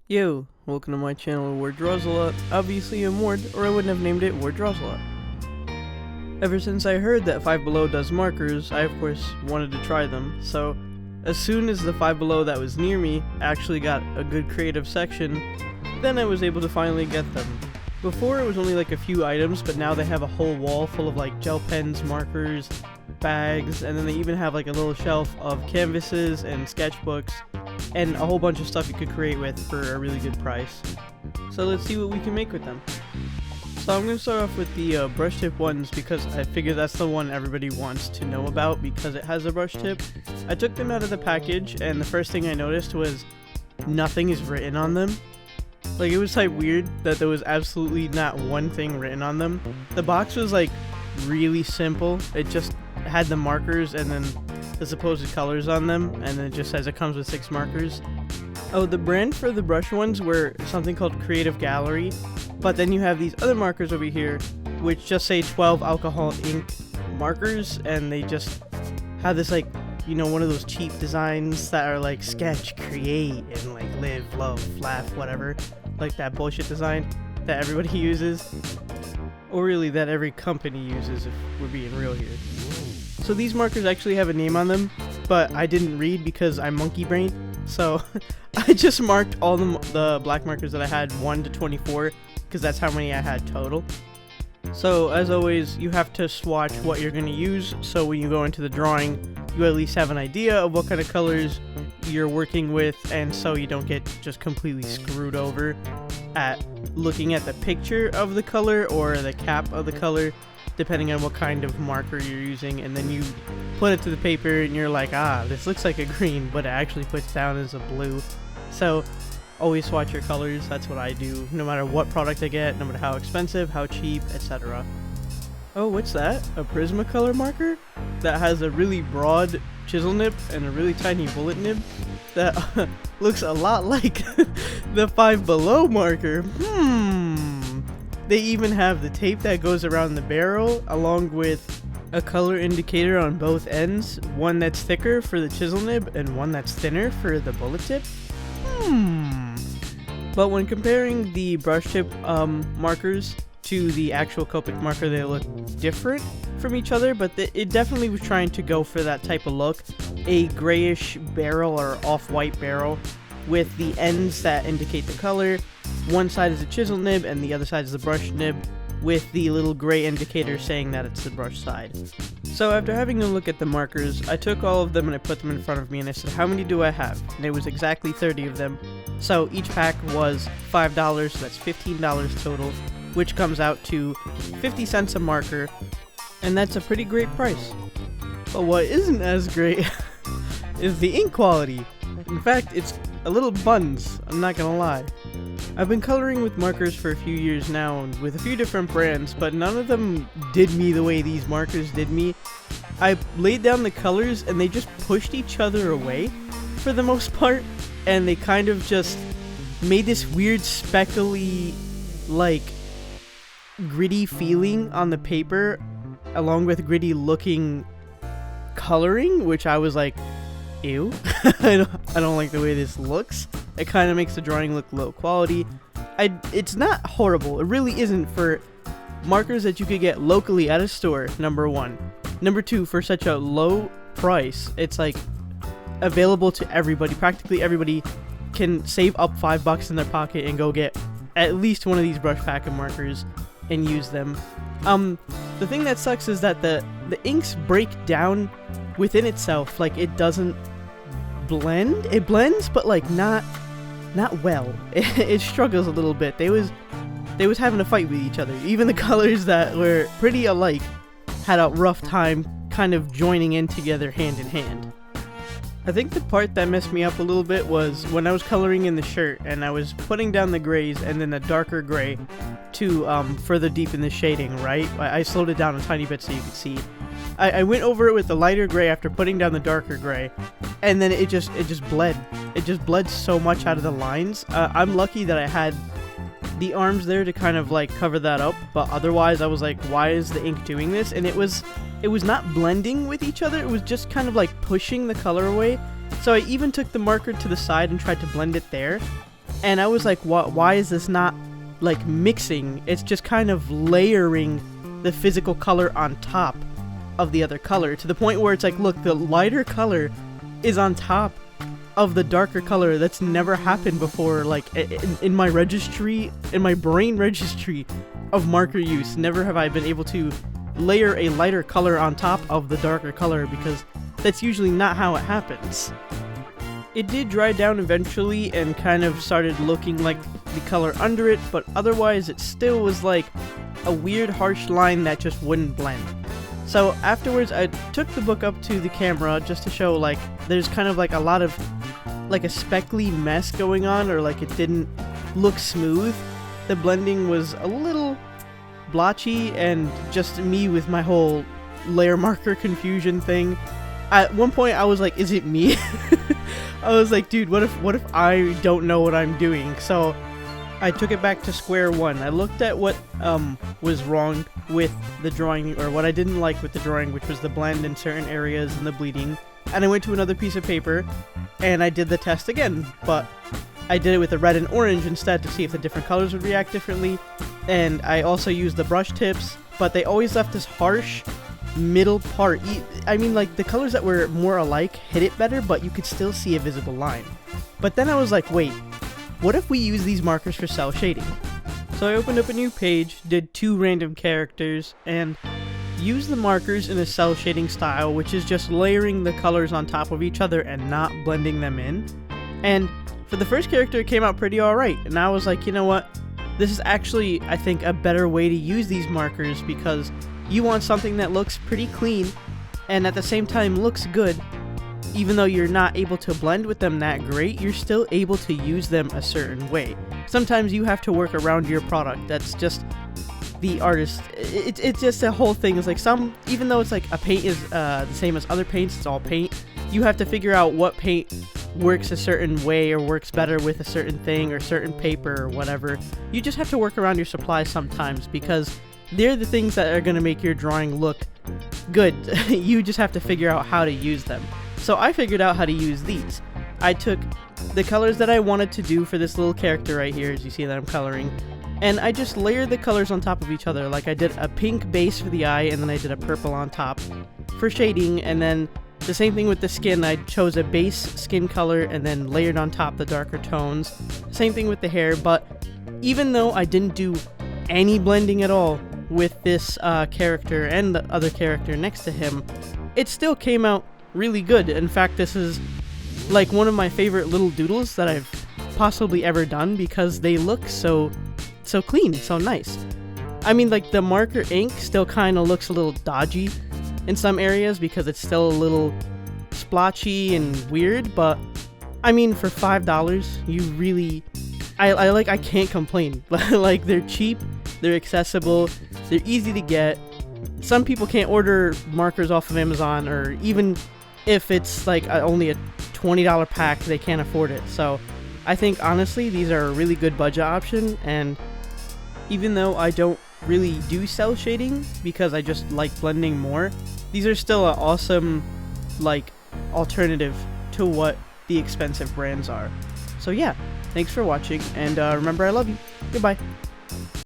Yo, welcome to my channel Ward Draws a Lot. Obviously I'm Ward, or I wouldn't have named it Ward Draws a Lot. Ever since I heard that Five Below does markers, I of course wanted to try them, so as soon as the Five Below that was near me actually got a good creative section, then I was able to finally get them. Before it was only like a few items, but now they have a whole wall full of like gel pens, markers, bags, and then they even have like a little shelf of canvases and sketchbooks and a whole bunch of stuff you could create with for a really good price. So let's see what we can make with them. So I'm going to start off with the brush tip ones because I figure that's the one everybody wants to know about because it has a brush tip. I took them out of the package and the first thing I noticed was nothing is written on them. Like, it was type weird that there was absolutely not one thing written on them. The box was like really simple. It just had the markers and then the supposed colors on them, and then it just says it comes with 6 markers. Oh, the brand for the brush ones were something called Creative Gallery, but then you have these other markers over here which just say 12 alcohol ink markers, and they just have this, like, you know, one of those cheap designs that are like sketch, create, and like live, love, laugh, whatever, like that bullshit design that everybody uses, or really that every company uses if we're being real here. So these markers actually have a name on them, but I didn't read because I'm monkey brain, so I just marked all the black markers that I had 1 to 24 because that's how many I had total. So as always, you have to swatch what you're going to use, so when you go into the drawing you at least have an idea of what kind of colors you're working with, and so you don't get just completely screwed over at looking at the picture of the color or the cap of the color, depending on what kind of marker you're using, and then you put it to the paper and you're like, ah, this looks like a green, but it actually puts down as a blue. So always swatch your colors. That's what I do, no matter what product I get, no matter how expensive, how cheap, etc. Oh, what's that? A Prismacolor marker that has a really broad chisel nib and a really tiny bullet nib that looks a lot like the Five Below marker. They even have the tape that goes around the barrel along with a color indicator on both ends, one that's thicker for the chisel nib and one that's thinner for the bullet tip. But when comparing the brush tip markers to the actual Copic marker, they look different from each other, but it definitely was trying to go for that type of look, a grayish barrel or off-white barrel with the ends that indicate the color. One side is a chisel nib and the other side is the brush nib, with the little gray indicator saying that it's the brush side. So after having a look at the markers, I took all of them and I put them in front of me and I said, how many do I have? And it was exactly 30 of them. So each pack was $5, so that's $15 total, which comes out to 50 cents a marker, and that's a pretty great price. But what isn't as great is the ink quality. In fact, it's a little buns, I'm not gonna lie. I've been coloring with markers for a few years now and with a few different brands, but none of them did me the way these markers did me. I laid down the colors and they just pushed each other away for the most part, and they kind of just made this weird speckly, like, gritty feeling on the paper along with gritty looking coloring, which I was like, ew. I don't like the way this looks. It kind of makes the drawing look low quality. It's not horrible. It really isn't for markers that you could get locally at a store, number one. Number two, for such a low price, it's like available to everybody. Practically everybody can save up $5 in their pocket and go get at least one of these brush pack and markers and use them. The thing that sucks is that the inks break down within itself. Like, it doesn't blend. It blends, but like not well. It struggles a little bit. They was having a fight with each other. Even the colors that were pretty alike had a rough time kind of joining in together hand in hand. I think the part that messed me up a little bit was when I was coloring in the shirt and I was putting down the grays and then a darker gray to further deepen the shading, right? I slowed it down a tiny bit so you could see. I went over it with the lighter gray after putting down the darker gray, and then it just bled. It just bled so much out of the lines. I'm lucky that I had the arms there to kind of like cover that up, but otherwise I was like, why is the ink doing this? And it was not blending with each other. It was just kind of like pushing the color away. So I even took the marker to the side and tried to blend it there, And I was like, why is this not like mixing? It's just kind of layering the physical color on top of the other color, to the point where it's like, look, the lighter color is on top of the darker color. That's never happened before, like in my registry, in my brain registry of marker use. Never have I been able to layer a lighter color on top of the darker color, because that's usually not how it happens. It did dry down eventually and kind of started looking like the color under it, but otherwise it still was like a weird harsh line that just wouldn't blend. So afterwards I took the book up to the camera just to show like there's kind of like a lot of like a speckly mess going on, or like it didn't look smooth. The blending was a little blotchy, and just me with my whole layer marker confusion thing. At one point I was like, is it me? I was like, dude, what if I don't know what I'm doing? So I took it back to square one. I looked at what was wrong with the drawing, or what I didn't like with the drawing, which was the blend in certain areas and the bleeding. And I went to another piece of paper and I did the test again, but I did it with a red and orange instead to see if the different colors would react differently. And I also used the brush tips, but they always left this harsh middle part. I mean, like, the colors that were more alike hit it better, but you could still see a visible line. But then I was like, wait, what if we use these markers for cell shading? So I opened up a new page, did 2 random characters, and used the markers in a cell shading style, which is just layering the colors on top of each other and not blending them in. And for the first character, it came out pretty alright, and I was like, you know what? This is actually, I think, a better way to use these markers, because you want something that looks pretty clean and at the same time looks good. Even though you're not able to blend with them that great, you're still able to use them a certain way. Sometimes you have to work around your product. That's just the artist. It's just a whole thing. It's like even though it's like a paint is the same as other paints, it's all paint, you have to figure out what paint works a certain way or works better with a certain thing or certain paper or whatever. You just have to work around your supplies sometimes, because they're the things that are going to make your drawing look good. You just have to figure out how to use them. So I figured out how to use these. I took the colors that I wanted to do for this little character right here, as you see that I'm coloring, and I just layered the colors on top of each other. Like, I did a pink base for the eye, and then I did a purple on top for shading, and then the same thing with the skin. I chose a base skin color and then layered on top the darker tones. Same thing with the hair, but even though I didn't do any blending at all with this character and the other character next to him, it still came out really good. In fact, this is like one of my favorite little doodles that I've possibly ever done, because they look so clean, so nice. I mean, like, the marker ink still kind of looks a little dodgy in some areas because it's still a little splotchy and weird, but I mean, for $5, you really, I can't complain. Like, they're cheap, they're accessible, they're easy to get. Some people can't order markers off of Amazon, or even if it's like only a $20 pack, they can't afford it. So I think honestly these are a really good budget option, and even though I don't really do cell shading because I just like blending more, these are still an awesome like alternative to what the expensive brands are. So yeah, thanks for watching, and remember, I love you. Goodbye.